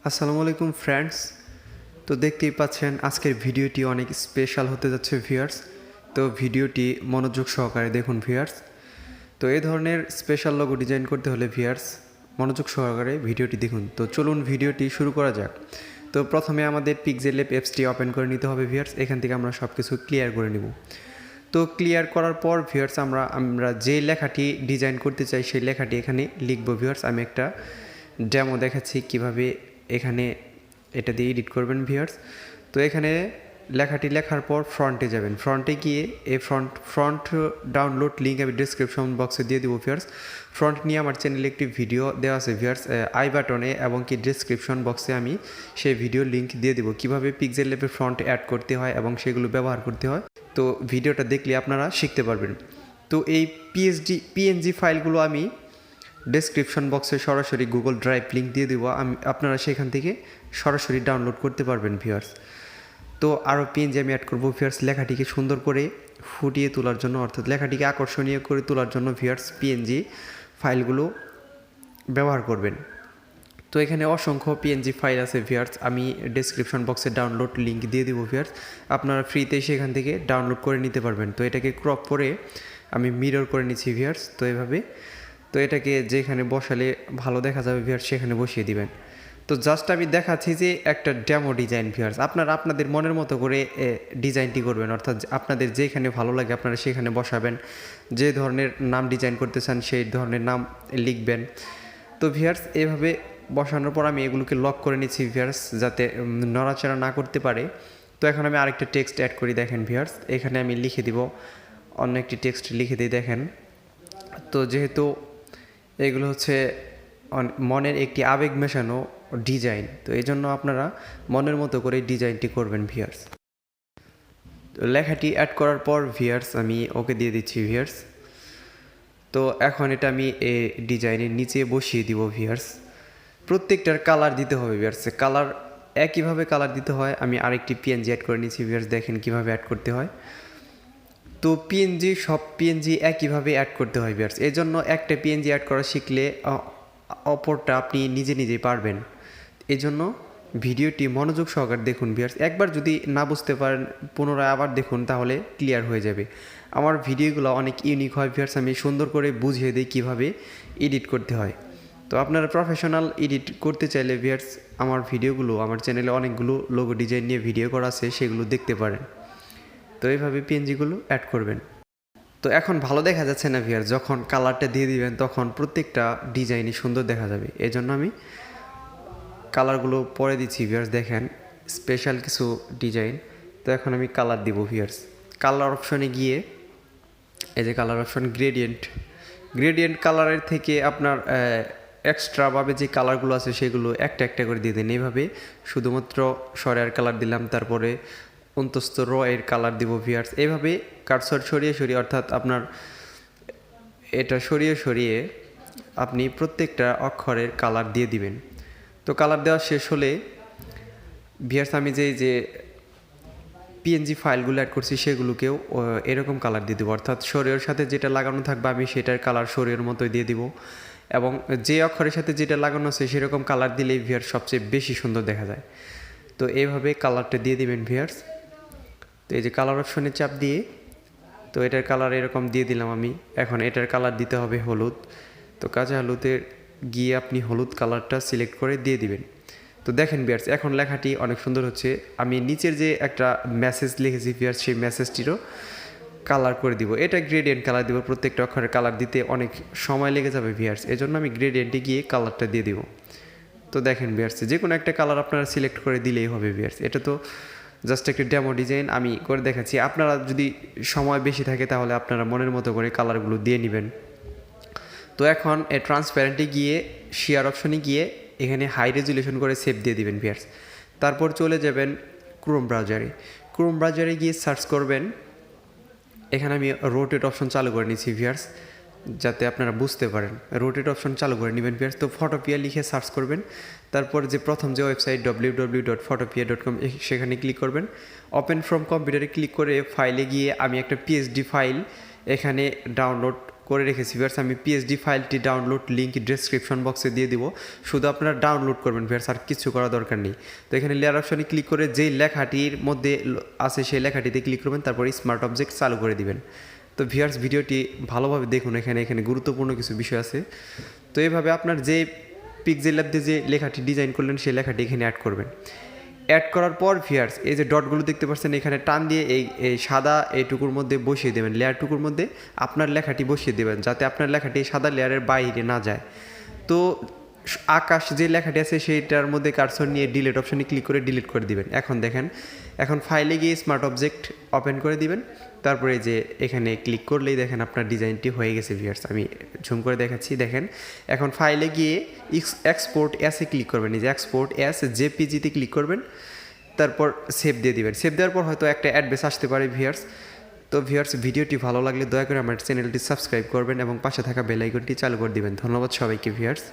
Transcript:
আসসালামু আলাইকুম ফ্রেন্ডস। তো দেখতেই পাচ্ছেন আজকের ভিডিওটি অনেক স্পেশাল হতে যাচ্ছে ভিউয়ার্স। তো ভিডিওটি মনোযোগ সহকারে দেখুন ভিউয়ার্স। তো এই ধরনের স্পেশাল লোগো ডিজাইন করতে হলে ভিউয়ার্স মনোযোগ সহকারে ভিডিওটি দেখুন। তো চলুন ভিডিওটি শুরু করা যাক। তো প্রথমে আমাদের পিক্সেল ল্যাব অ্যাপসটি ওপেন করে নিতে হবে ভিউয়ার্স। এখান থেকে আমরা সব কিছু ক্লিয়ার করে নেব। তো ক্লিয়ার করার পর ভিউয়ার্স আমরা যে লেখাটি ডিজাইন করতে চাই সেই লেখাটি এখানে লিখব ভিউয়ার্স। আমি একটা ডেমো দেখাচ্ছি কিভাবে এখানে এটা দিয়ে এডিট করবেন ভিউয়ার্স। তো এখানে লেখাটি লেখার পর ফ্রন্টে যাবেন। ফ্রন্টে গিয়ে এই ফ্রন্ট ডাউনলোড লিঙ্ক আমি ডিসক্রিপশন বক্সে দিয়ে দেবো ভিউয়ার্স। ফ্রন্ট নিয়ে আমার চ্যানেলে একটি ভিডিও দেওয়া আছে ভিউয়ার্স, আই বাটনে এবং কি ডিসক্রিপশন বক্সে আমি সেই ভিডিও লিঙ্ক দিয়ে দেবো কীভাবে পিক্সেল ল্যাবে ফ্রন্ট অ্যাড করতে হয় এবং সেগুলো ব্যবহার করতে হয়। তো ভিডিওটা দেখলে আপনারা শিখতে পারবেন। তো এই পিএনজি ফাইলগুলো আমি ডেসক্রিপশন বক্সে সরাসরি গুগল ড্রাইভ লিঙ্ক দিয়ে দেবো, আপনারা সেখান থেকে সরাসরি ডাউনলোড করতে পারবেন ভিউয়ার্স। তো আরও পিএনজি আমি অ্যাড করবো ভিউয়ার্স লেখাটিকে সুন্দর করে ফুটিয়ে তোলার জন্য, অর্থাৎ লেখাটিকে আকর্ষণীয় করে তোলার জন্য ভিউয়ার্স পিএনজি ফাইলগুলো ব্যবহার করবেন। তো এখানে অসংখ্য পিএনজি ফাইল আছে ভিউয়ার্স, আমি ডেসক্রিপশন বক্সে ডাউনলোড লিঙ্ক দিয়ে দেবো ভিউয়ার্স, আপনারা ফ্রিতে সেখান থেকে ডাউনলোড করে নিতে পারবেন। তো এটাকে ক্রপ করে আমি মিরর করে নিচ্ছি ভিউয়ার্স। তো এভাবে তো এটাকে যেখানে বসালে ভালো দেখা যাবে ভিউয়ার্স সেখানে বসিয়ে দিবেন। তো জাস্ট আমি দেখাচ্ছি যে একটা ডেমো ডিজাইন ভিউয়ার্স, আপনারা আপনাদের মনের মতো করে ডিজাইনটি করবেন, অর্থাৎ আপনাদের যেখানে ভালো লাগে আপনারা সেখানে বসাবেন, যে ধরনের নাম ডিজাইন করতে চান সেই ধরনের নাম লিখবেন। তো ভিউয়ার্স এভাবে বসানোর পর আমি এগুলোকে লক করে নিচ্ছি ভিউয়ার্স যাতে নড়াচড়া না করতে পারে। তো এখন আমি আরেকটা টেক্সট অ্যাড করি, দেখেন ভিউয়ার্স এখানে আমি লিখে দিব, অন্য একটি টেক্সট লিখে দিই দেখেন। তো যেহেতু এগুলো হচ্ছে মনের একটি আবেগ মেশানো ডিজাইন, তো এই জন্য আপনারা মনের মতো করে ডিজাইনটি করবেন ভিউয়ার্স। তো লেখাটি অ্যাড করার পর ভিউয়ার্স আমি ওকে দিয়ে দিচ্ছি ভিউয়ার্স। তো এখন এটা আমি এই ডিজাইনের নিচে বসিয়ে দিব ভিউয়ার্স। প্রত্যেকটার কালার দিতে হবে ভিউয়ার্স, কালার একইভাবে কালার দিতে হয়। আমি আরেকটি পিএনজি অ্যাড করে নিচ্ছি ভিউয়ার্স, দেখেন কীভাবে অ্যাড করতে হয়। তো সব পিএনজি একইভাবে অ্যাড করতে হয় ভিউয়ার্স, এই জন্য একটা পিএনজি অ্যাড করা শিখলে অপরটা আপনি নিজে নিজেই পারবেন। এই জন্য ভিডিওটি মনোযোগ সহকারে দেখুন ভিউয়ার্স, একবার যদি না বুঝতে পারেন পুনরায় আবার দেখুন তাহলে ক্লিয়ার হয়ে যাবে। আমার ভিডিওগুলো অনেক ইউনিক হয় ভিউয়ার্স, আমি সুন্দর করে বুঝিয়ে দিই কীভাবে এডিট করতে হয়। তো আপনারা প্রফেশনাল এডিট করতে চাইলে ভিউয়ার্স আমার ভিডিওগুলো, আমার চ্যানেলে অনেকগুলো লোগো ডিজাইন নিয়ে ভিডিও করা আছে, সেগুলো দেখতে পারেন। তো এইভাবে পিএনজিগুলো অ্যাড করবেন। তো এখন ভালো দেখা যাচ্ছে না ভিউয়ার্স, যখন কালারটা দিয়ে দিবেন তখন প্রত্যেকটা ডিজাইনই সুন্দর দেখা যাবে, এই জন্য আমি কালারগুলো পরে দিচ্ছি ভিউয়ার্স, দেখেন স্পেশাল কিছু ডিজাইন। তো এখন আমি কালার দিব ভিউয়ার্স, কালার অপশনে গিয়ে এই যে কালার অপশন গ্রেডিয়েন্ট কালারের থেকে আপনার এক্সট্রাভাবে যে কালারগুলো আছে সেগুলো একটা একটা করে দিয়ে দেন। এইভাবে শুধুমাত্র সরেয়ার কালার দিলাম, তারপরে অন্তস্থ র এর কালার দিব ভিউয়ার্স। এইভাবে কার্সর সরিয়ে সরিয়ে, অর্থাৎ আপনার এটা সরিয়ে সরিয়ে আপনি প্রত্যেকটা অক্ষরের কালার দিয়ে দিবেন। তো কালার দেওয়া শেষ হলে ভিউয়ার্স আমি যে পিএনজি ফাইলগুলো অ্যাড করছি সেগুলোকেও এরকম কালার দিয়ে দেবো, অর্থাৎ সরিয়ের সাথে যেটা লাগানো থাকবে আমি সেটার কালার সরিয়ের মতোই দিয়ে দিব, এবং যে অক্ষরের সাথে যেটা লাগানো আছে সেরকম কালার দিলেই ভিউয়ার্স সবচেয়ে বেশি সুন্দর দেখা যায়। তো এইভাবে কালারটা দিয়ে দিবেন ভিউয়ার্স। তো এই যে কালার অপশনে চাপ দিয়ে, তো এটার কালার এরকম দিয়ে দিলাম আমি। এখন এটার কালার দিতে হবে হলুদ, তো কাঁচা হলুদের গিয়ে আপনি হলুদ কালারটা সিলেক্ট করে দিয়ে দিবেন। তো দেখেন ভিউয়ার্স এখন লেখাটি অনেক সুন্দর হচ্ছে। আমি নিচের যে একটা মেসেজ লিখেছি ভিউয়ার্স সেই মেসেজটিরও কালার করে দিব, এটা গ্রেডিয়েন্ট কালার দিব, প্রত্যেকটা অক্ষরের কালার দিতে অনেক সময় লেগে যাবে ভিউয়ার্স, এজন্য আমি গ্রেডিয়েন্টে গিয়ে কালারটা দিয়ে দিব। তো দেখেন ভিউয়ার্স যে কোনো একটা কালার আপনারা সিলেক্ট করে দিলেই হবে ভিউয়ার্স। এটা তো জাস্ট একটা ডেমো ডিজাইন আমি করে দেখাচ্ছি, আপনারা যদি সময় বেশি থাকে তাহলে আপনারা মনের মতো করে কালারগুলো দিয়ে নেবেন। তো এখন ট্রান্সপ্যারেন্টে গিয়ে শেয়ার অপশনে গিয়ে এখানে হাই রেজুলেশন করে সেভ দিয়ে দিবেন ভিউয়ার্স। তারপর চলে যাবেন ক্রোম ব্রাউজারে গিয়ে সার্চ করবেন। এখানে আমি রোটেট অপশন চালু করে নিচ্ছি ভিউয়ার্স যাতে আপনারা বুঝতে পারেন, রোটেট অপশন চালু করে নেবেন ভিউয়ার্স। তো ফটোপিয়া লিখে সার্চ করবেন, তারপর যে প্রথম যে ওয়েবসাইট www.photopia.com সেখানে ক্লিক করবেন। ওপেন ফ্রম কম্পিউটারে ক্লিক করে ফাইলে গিয়ে আমি একটা পিএসডি ফাইল এখানে ডাউনলোড করে রেখেছি ভিউয়ার্স। আমি পিএসডি ফাইলটি ডাউনলোড লিঙ্ক ডেসক্রিপশন বক্সে দিয়ে দিব, শুধু আপনারা ডাউনলোড করবেন ভিউয়ার্স, আর কিছু করা দরকার নেই। তো এখানে লেয়ার অপশনে ক্লিক করে যেই লেখাটির মধ্যে আছে সেই লেখাটিতে ক্লিক করবেন, তারপর স্মার্ট অবজেক্ট চালু করে দিবেন। তো ভিউয়ার্স ভিডিওটি ভালোভাবে দেখুন, এখানে গুরুত্বপূর্ণ কিছু বিষয় আছে। তো এইভাবে আপনার যে পিক্সেল ল্যাব দিয়ে যে লেখাটি ডিজাইন করলেন সেই লেখাটি এখানে অ্যাড করবেন। অ্যাড করার পর ভিউয়ার্স এই যে ডটগুলো দেখতে পাচ্ছেন, এখানে টান দিয়ে এই সাদা এইটুকুর মধ্যে বসিয়ে দেবেন, লেয়ারটুকুর মধ্যে আপনার লেখাটি বসিয়ে দেবেন, যাতে আপনার লেখাটি সাদা লেয়ারের বাইরে না যায়। তো আকাশ যে লেখাটি আছে সেইটার মধ্যে কার্সর নিয়ে ডিলিট অপশনে ক্লিক করে ডিলিট করে দিবেন। এখন দেখেন, এখন ফাইলে গিয়ে স্মার্ট অবজেক্ট ওপেন করে দিবেন, তারপরে যে এখানে ক্লিক করলেই দেখেন আপনার ডিজাইনটি হয়ে গেছে ভিউয়ার্স। আমি ঝুম করে দেখাচ্ছি, দেখেন। এখন ফাইলে গিয়ে এক্সপোর্ট অ্যাসে ক্লিক করবেন, এই যে এক্সপোর্ট অ্যাস জেপিজিতে ক্লিক করবেন, তারপর সেভ দিয়ে দিবেন। সেভ দেওয়ার পর হয়তো একটা অ্যাড্রেস আসতে পারে ভিউয়ার্স। তো ভিউয়ার্স ভিডিওটি ভালো লাগলে দয়া করে আমার চ্যানেলটি সাবস্ক্রাইব করবেন এবং পাশে থাকা বেল আইকনটি চালু করে দিবেন। ধন্যবাদ সবাইকে ভিউয়ার্স।